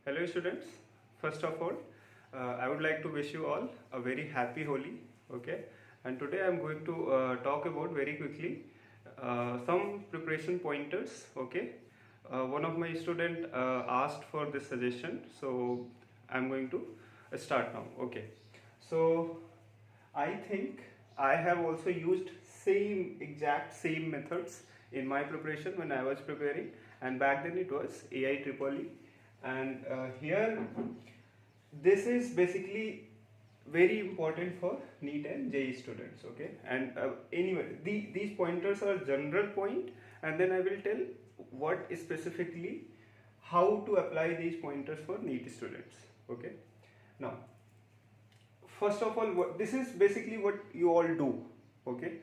Hello students, first of all, I would like to wish you all a very happy Holi, okay? And today I am going to talk about very quickly some preparation pointers, okay? One of my student asked for this suggestion, so I am going to start now, okay? So I think I have also used exact same methods in my preparation when I was preparing, and back then it was AI Triple E, and here this is basically very important for NEET and JEE students, okay? And anyway, these pointers are general point, and then I will tell what specifically how to apply these pointers for NEET students, okay? Now, first of all, this is basically what you all do, okay?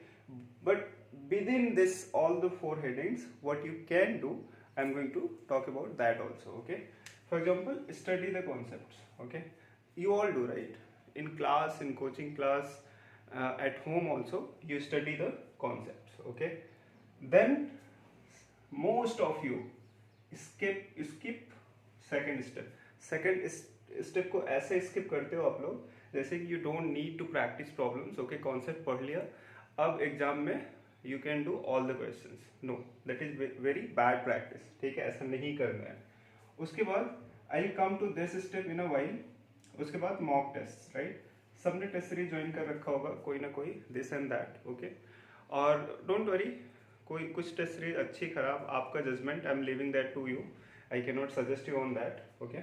But within this all the four headings, what you can do, I'm going to talk about that also, okay? For example, study the concepts, okay? You all do, right? In class, in coaching class, at home also, you study the concepts, okay? Then most of you skip second step को ऐसे skip करते हो आप लोग जैसे कि you don't need to practise problems, okay? Concept पढ़ लिया, अब एग्जाम में you can do all the questions. No, that is very bad practice, ठीक है? ऐसा नहीं करना है. उसके बाद I come to this step in a while. उसके बाद मॉक टेस्ट, राइट? सबने टेस्ट सीरीज ज्वाइन कर रखा होगा कोई ना कोई, दिस एंड दैट, ओके? और डोंट वरी, कोई कुछ टेस्ट सीरीज अच्छी खराब आपका judgement, I am leaving that to you. I can not suggest you on that, okay?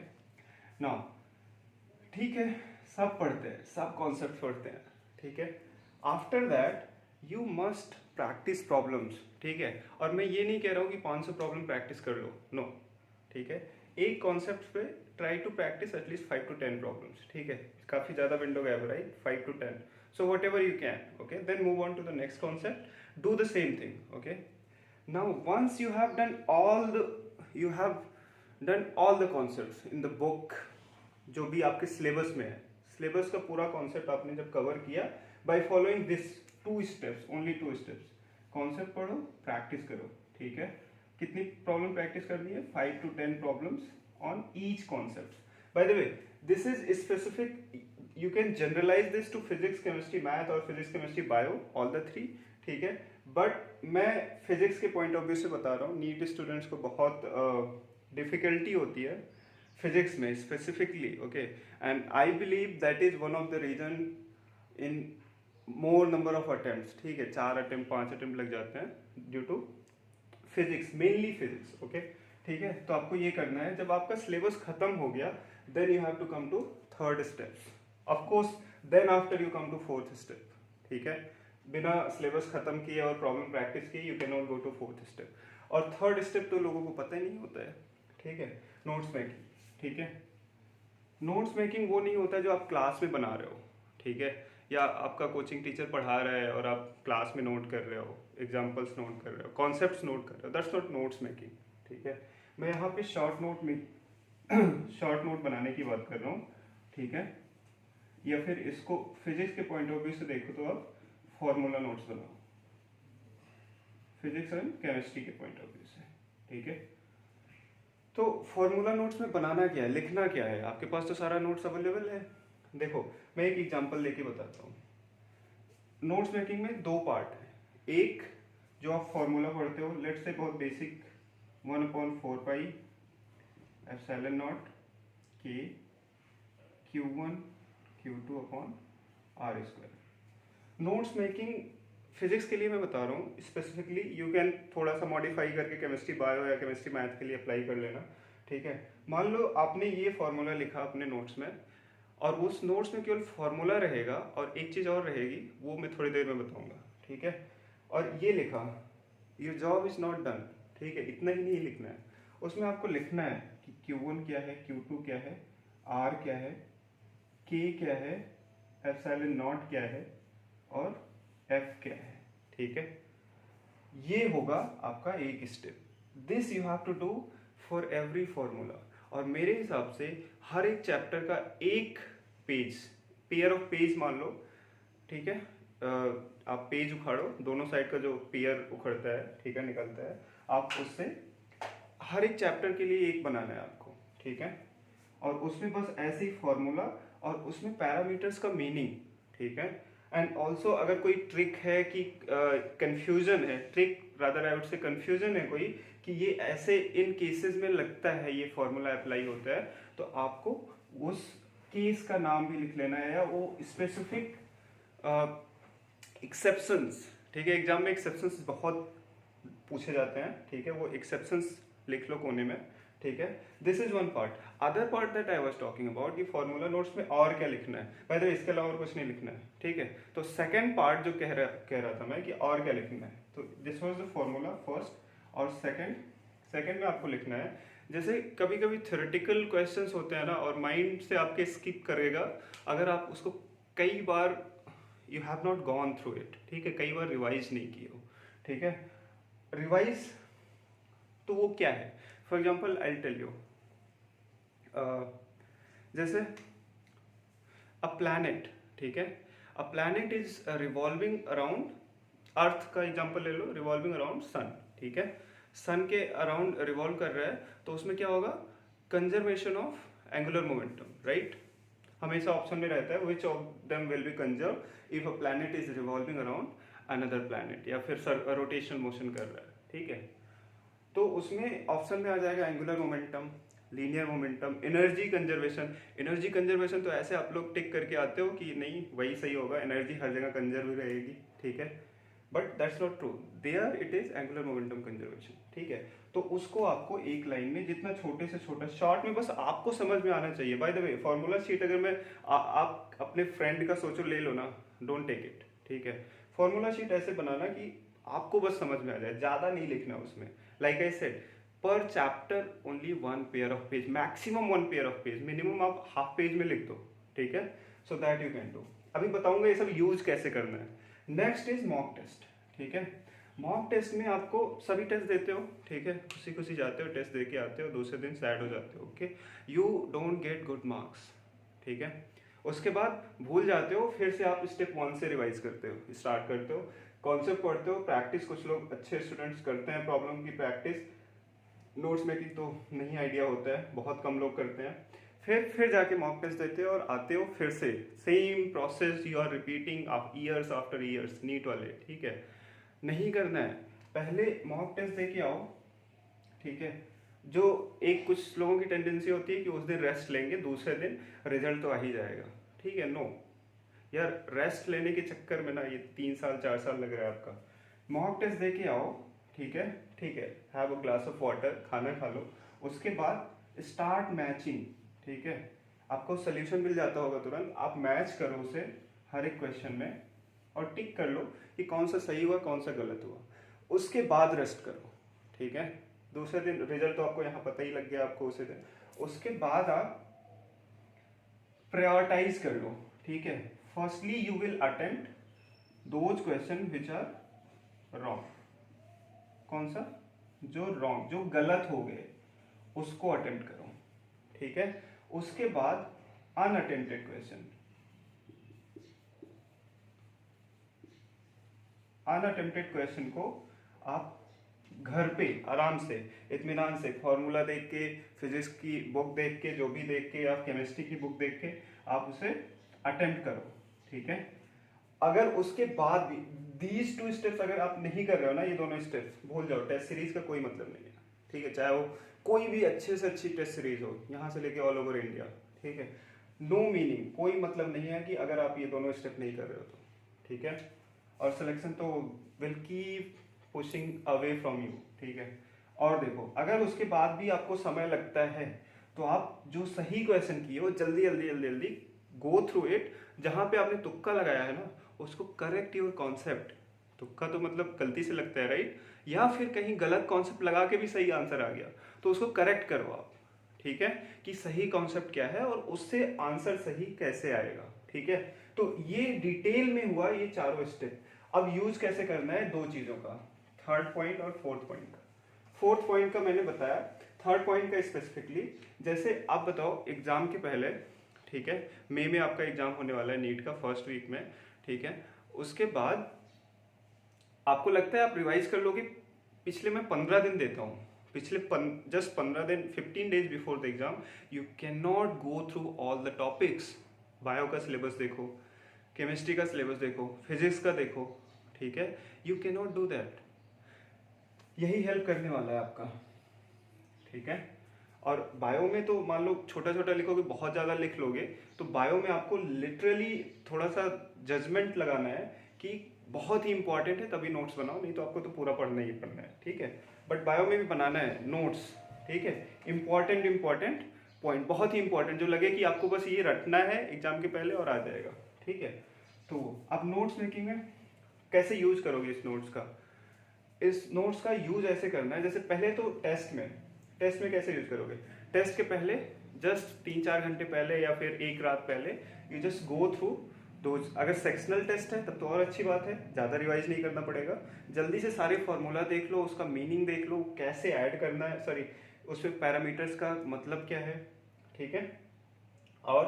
Now ठीक है, सब पढ़ते हैं, सब कॉन्सेप्ट पढ़ते हैं, ठीक है? After that you must practice problems, ठीक है? और मैं ये नहीं कह रहा हूँ कि 500 प्रॉब्लम प्रैक्टिस कर लो, नो, ठीक है? एक कॉन्सेप्ट पे try to practise at least 5 to 10 problems, ठीक है? काफ़ी ज़्यादा विंडो गैप है, right? 5 to 10, so whatever you can, okay? Then move on to the next concept, do the same thing, okay? Now once you have done all the concepts in the book, जो भी आपके syllabus में है, syllabus का पूरा concept आपने जब cover किया, by following this 2 steps, only 2 steps, concept पढ़ो, प्रैक्टिस करो, ठीक है? कितनी प्रॉब्लम प्रैक्टिस करनी है? 5 to 10 problems on each concept. By the way, this is specific, you can generalise this to physics, chemistry, math और physics, chemistry, bio, all the 3, ठीक है? बट मैं फिजिक्स के पॉइंट ऑफ व्यू से बता रहा हूँ, नीट स्टूडेंट्स को बहुत डिफिकल्टी होती है फिजिक्स में specifically, okay? And I believe that is one of the reason in more number of attempts, ठीक है? 4 अटेम्प्ट 5 अटेम्प्ट लग जाते हैं due to physics, mainly physics, okay? ठीक है, तो आपको ये करना है, जब आपका सिलेबस खत्म हो गया, then you have to come to third steps, of course. Then after you come to fourth step, ठीक है? बिना सिलेबस खत्म किए और प्रॉब्लम प्रैक्टिस किए you can not go to fourth step. और थर्ड स्टेप तो लोगों को पता ही नहीं होता है, ठीक है? नोट्स मेकिंग, ठीक है? नोट्स मेकिंग वो नहीं होता जो आप क्लास में बना रहे हो, ठीक है? या आपका कोचिंग टीचर पढ़ा रहा है और आप क्लास में नोट कर रहे हो, एग्जांपल्स नोट कर रहे हो, कॉन्सेप्ट्स नोट कर रहे हो, दैट्स नॉट नोट्स मेकिंग, ठीक है? मैं यहाँ पे शॉर्ट नोट में शॉर्ट नोट बनाने की बात कर रहा हूँ, ठीक है? या फिर इसको फिजिक्स के पॉइंट ऑफ व्यू से देखो तो आप फॉर्मूला नोट्स बनाओ, फिजिक्स एंड केमिस्ट्री के पॉइंट ऑफ व्यू से, ठीक है? तो फॉर्मूला नोट्स में बनाना क्या है, लिखना क्या है? आपके पास तो सारा नोट्स अवेलेबल है. देखो, मैं एक एग्जांपल लेके बताता हूँ. नोट्स मेकिंग में 2 पार्ट है. एक जो आप फॉर्मूला पढ़ते हो, लेट्स से बहुत बेसिक, 1/4 पाई एप्सिलॉन नॉट के Q1 Q2 upon R square. Notes making physics के लिए मैं बता रहा हूँ स्पेसिफिकली, यू कैन थोड़ा सा मॉडिफाई करके केमिस्ट्री बायो या केमिस्ट्री मैथ के लिए अप्लाई कर लेना, ठीक है? मान लो आपने ये फॉर्मूला लिखा अपने नोट्स में, और उस नोट्स में केवल फॉर्मूला रहेगा और एक चीज़ और रहेगी, वो मैं थोड़ी देर में बताऊंगा, ठीक है? और ये लिखा, your job is not done, ठीक है? इतना ही नहीं लिखना है, उसमें आपको लिखना है कि Q1 क्या है, Q2 क्या है, R क्या है, K क्या है, एप्सिलॉन नॉट क्या है और F क्या है, ठीक है? ये होगा आपका एक step. This you have to do for every formula. और मेरे हिसाब से हर एक चैप्टर का एक पेज, पेयर ऑफ पेज मान लो, ठीक है? आप पेज उखाड़ो, दोनों साइड का जो पेयर उखड़ता है, ठीक है, निकलता है, आप उससे हर एक चैप्टर के लिए एक बनाना है आपको, ठीक है? और उसमें बस ऐसे ही फॉर्मूला और उसमें पैरामीटर्स का मीनिंग, ठीक है। एंड ऑल्सो अगर कोई ट्रिक है कि कंफ्यूजन है, trick rather I would say confusion है कोई कि ये ऐसे इन केसेस में लगता है ये फॉर्मूला अप्लाई होता है, तो आपको उस केस का नाम भी लिख लेना है या वो स्पेसिफिक एक्सेप्शंस, ठीक है। एग्जाम में एक्सेप्शंस बहुत पूछे जाते हैं, ठीक है, वो एक्सेप्शंस लिख लो कोने में, ठीक है। This is one part. Other part that I was talking about कि फॉर्मूला नोट्स में और क्या लिखना है, बाय द वे इसके अलावा और कुछ नहीं लिखना है, ठीक है। तो सेकंड पार्ट जो कह रहा था मैं कि और क्या लिखना है, तो this was the formula first. और सेकंड में आपको लिखना है, जैसे कभी कभी थ्योरेटिकल क्वेश्चंस होते हैं ना और माइंड से आपके स्किप करेगा अगर आप उसको कई बार you have not gone through it, ठीक है, कई बार रिवाइज नहीं किए हो, ठीक है। रिवाइज तो वो क्या है, for example I tell you, जैसे अ प्लैनेट, ठीक है, a planet is revolving around earth का एग्जाम्पल ले लो, रिवॉल्विंग अराउंड सन, ठीक है। सन के अराउंड रिवॉल्व कर रहा है तो उसमें क्या होगा, conservation of angular momentum, right. हमेशा ऑप्शन में रहता है which of them will be conserve if a planet is revolving around another planet, या फिर रोटेशन मोशन कर रहा है, ठीक है। तो उसमें ऑप्शन में आ जाएगा angular momentum, linear momentum, energy conservation. Energy conservation तो ऐसे आप लोग टिक करके आते हो कि नहीं वही सही होगा, एनर्जी हर जगह कंजर्व रहेगी, ठीक है, but that's not true, there it is angular momentum conservation, ठीक है। तो उसको आपको एक लाइन में जितना छोटे से छोटा शॉर्ट में बस आपको समझ में आना चाहिए। Bye the way formula sheet अगर मैं आप अपने फ्रेंड का सोचो ले लो ना, डोंट टेक इट, ठीक है। फॉर्मूला शीट ऐसे बनाना कि आपको बस समझ में आ जाए, ज्यादा नहीं लिखना उसमें। लाइक आई सेड, पर chapter only 1 pair of page, maximum 1 pair of page, minimum आप हाफ पेज में लिख दो, ठीक है, so that you can do. अभी बताऊंगा ये सब यूज कैसे करना है। नेक्स्ट इज मॉक टेस्ट, ठीक है। मॉक टेस्ट में आपको सभी टेस्ट देते हो, ठीक है, खुशी खुशी जाते हो, टेस्ट दे के आते हो, दूसरे दिन सैड हो जाते हो, okay, you don't get good marks, ठीक है। उसके बाद भूल जाते हो, फिर से आप स्टेप 1 से रिवाइज करते हो, स्टार्ट करते हो, कॉन्सेप्ट पढ़ते हो, प्रैक्टिस कुछ लोग अच्छे स्टूडेंट्स करते हैं, प्रॉब्लम की प्रैक्टिस, नोट्स मेकिंग तो नहीं आइडिया होता है, बहुत कम लोग करते हैं। फिर जाके मॉक टेस्ट देते हो और आते हो, फिर से same process you are repeating years after years, NEET वाले, ठीक है। नहीं करना है, पहले मॉक टेस्ट दे के आओ, ठीक है। जो एक कुछ लोगों की टेंडेंसी होती है कि उस दिन रेस्ट लेंगे, दूसरे दिन रिजल्ट तो आ ही जाएगा, ठीक है। नो यार, रेस्ट लेने के चक्कर में ना ये 3 साल 4 साल लग रहा है आपका। मॉक टेस्ट दे के आओ, ठीक है, ठीक है, have a glass of water, खाना खा लो, उसके बाद स्टार्ट मैचिंग, ठीक है। आपको सोल्यूशन मिल जाता होगा तुरंत, आप मैच करो उसे हर एक क्वेश्चन में और टिक कर लो कि कौन सा सही हुआ कौन सा गलत हुआ। उसके बाद रेस्ट करो, ठीक है। दूसरे दिन रिजल्ट तो आपको यहाँ पता ही लग गया आपको उसे दिन। उसके बाद आप प्रायोरिटाइज कर लो, ठीक है। Firstly you will attempt those question which are wrong, कौन सा, जो रॉन्ग, जो गलत हो गए उसको अटेम्प्ट करो, ठीक है। उसके बाद अनअटेम्प्टेड क्वेश्चन, अनअटेम्प्टेड क्वेश्चन को आप घर पे आराम से इत्मीनान से फॉर्मूला देख के, फिजिक्स की बुक देख के, जो भी देख के, या केमिस्ट्री की बुक देख के आप उसे अटेम्प्ट करो, ठीक है। अगर उसके बाद भी दीज 2 स्टेप्स अगर आप नहीं कर रहे हो ना, ये दोनों स्टेप्स भूल जाओ, टेस्ट सीरीज का कोई मतलब नहीं है, ठीक है। चाहे वो कोई भी अच्छे से अच्छी टेस्ट सीरीज हो, यहाँ से लेके ऑल ओवर इंडिया, ठीक है, नो मीनिंग, कोई मतलब नहीं है कि अगर आप ये दोनों स्टेप नहीं कर रहे हो तो, ठीक है। और सिलेक्शन तो will keep pushing away from you, ठीक है। और देखो, अगर उसके बाद भी आपको समय लगता है तो आप जो सही क्वेश्चन किए वो जल्दी जल्दी जल्दी जल्दी गो थ्रू इट। जहां पे आपने तुक्का लगाया है ना, उसको करेक्ट योर कॉन्सेप्ट। तुक्का तो मतलब गलती से लगता है, राइट, या फिर कहीं गलत कॉन्सेप्ट लगा के भी सही आंसर आ गया तो उसको करेक्ट करो आप, ठीक है, कि सही कॉन्सेप्ट क्या है और उससे आंसर सही कैसे आएगा, ठीक है। तो ये डिटेल में हुआ ये चारों स्टेप। अब यूज कैसे करना है 2 चीजों का, थर्ड पॉइंट और फोर्थ पॉइंट का। फोर्थ पॉइंट का मैंने बताया, थर्ड पॉइंट का स्पेसिफिकली, जैसे आप बताओ एग्जाम के पहले, ठीक है, मई में आपका एग्जाम होने वाला है नीट का, फर्स्ट वीक में, ठीक है। उसके बाद आपको लगता है आप रिवाइज कर लोगे, पिछले मैं 15 दिन देता हूँ, पिछले जस्ट 15 दिन 15 days before the exam you can not go through all the topics. Bio का सिलेबस देखो, केमिस्ट्री का सिलेबस देखो, फिजिक्स का देखो, ठीक है, you can not do that. यही हेल्प करने वाला है आपका, ठीक है। और बायो में तो मान लो छोटा छोटा लिखोगे, बहुत ज़्यादा लिख लोगे, तो बायो में आपको लिटरली थोड़ा सा जजमेंट लगाना है कि बहुत ही इंपॉर्टेंट है तभी नोट्स बनाओ, नहीं तो आपको तो पूरा पढ़ना ही पढ़ना है, ठीक है। बट बायो में भी बनाना है नोट्स, ठीक है। इंपॉर्टेंट पॉइंट, बहुत ही इंपॉर्टेंट, जो लगे कि आपको बस ये रटना है एग्जाम के पहले और आ जाएगा, ठीक है। तो आप नोट्स मेकिंग में कैसे यूज करोगे इस नोट्स का? इस नोट्स का यूज ऐसे करना है, जैसे पहले तो टेस्ट में कैसे यूज करोगे? टेस्ट के पहले जस्ट 3-4 घंटे पहले या फिर एक रात पहले you just go through those. अगर सेक्शनल टेस्ट है तब तो और अच्छी बात है, ज़्यादा रिवाइज नहीं करना पड़ेगा। जल्दी से सारे फॉर्मूला देख लो, उसका मीनिंग देख लो, कैसे ऐड करना है, सॉरी उसमें पैरामीटर्स का मतलब क्या है, ठीक है। और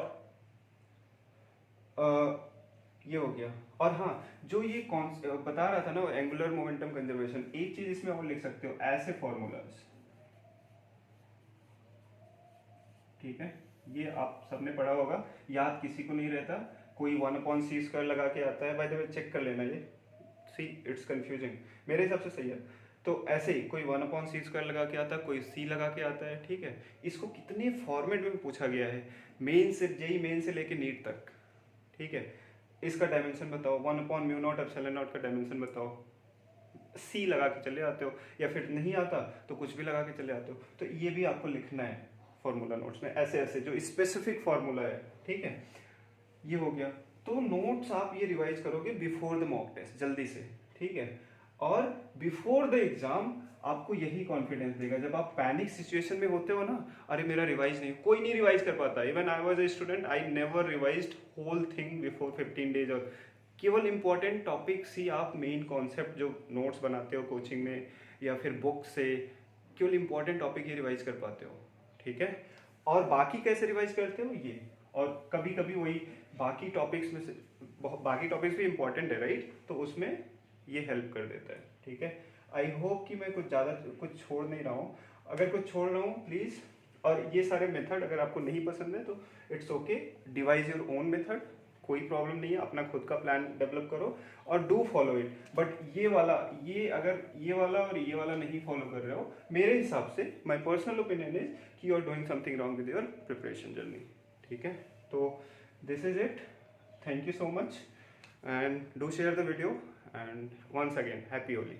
ये हो गया। और हाँ, जो ये बता रहा था ना एंगुलर मोमेंटम कंजर्वेशन, एक चीज इसमें और लिख सकते हो, ऐसे फॉर्मूलाज, ठीक है। ये आप सबने पढ़ा होगा, याद किसी को नहीं रहता। कोई 1/c² लगा के आता है, बाय द वे चेक कर लेना, ये सी इट्स कंफ्यूजिंग, मेरे हिसाब से सही है। तो ऐसे ही कोई 1/c² लगा के आता है, कोई c लगा के आता है, ठीक है। इसको कितने फॉर्मेट में पूछा गया है, मेन से जेई मेन से लेके नीट तक, ठीक है। इसका डायमेंशन बताओ, 1/μ0 का डायमेंशन बताओ, सी लगा के चले आते हो, या फिर नहीं आता तो कुछ भी लगा के चले आते हो। तो ये भी आपको लिखना है फॉर्मूला नोट्स में, ऐसे ऐसे जो स्पेसिफिक फॉर्मूला है, ठीक है। ये हो गया। तो नोट्स आप ये रिवाइज करोगे बिफोर द मॉक टेस्ट जल्दी से, ठीक है। और बिफोर द एग्जाम आपको यही कॉन्फिडेंस देगा। जब आप पैनिक सिचुएशन में होते हो ना, अरे मेरा रिवाइज नहीं, कोई नहीं रिवाइज कर पाता। Even I was a student, I never revised whole thing before 15 days. और केवल इंपॉर्टेंट टॉपिक्स ही आप मेन कॉन्सेप्ट जो नोट्स बनाते हो कोचिंग में या फिर बुक से, केवल इंपॉर्टेंट टॉपिक ही रिवाइज कर पाते हो, ठीक है। और बाकी कैसे रिवाइज करते हो ये, और कभी कभी वही बाकी टॉपिक्स में से, बाकी टॉपिक्स भी इंपॉर्टेंट है, राइट, तो उसमें ये हेल्प कर देता है, ठीक है। आई होप कि मैं कुछ ज़्यादा कुछ छोड़ नहीं रहा हूँ। अगर कुछ छोड़ रहा हूँ प्लीज़, और ये सारे मेथड अगर आपको नहीं पसंद है तो it's okay, devise your own method, कोई प्रॉब्लम नहीं है। अपना खुद का प्लान डेवलप करो और डू फॉलो इट। बट ये वाला, ये अगर ये वाला और ये वाला नहीं फॉलो कर रहे हो, मेरे हिसाब से माय पर्सनल ओपिनियन इज कि you are doing something wrong with your preparation journey, ठीक है। तो this is it, thank you so much, and do share the video, and once again happy Holi.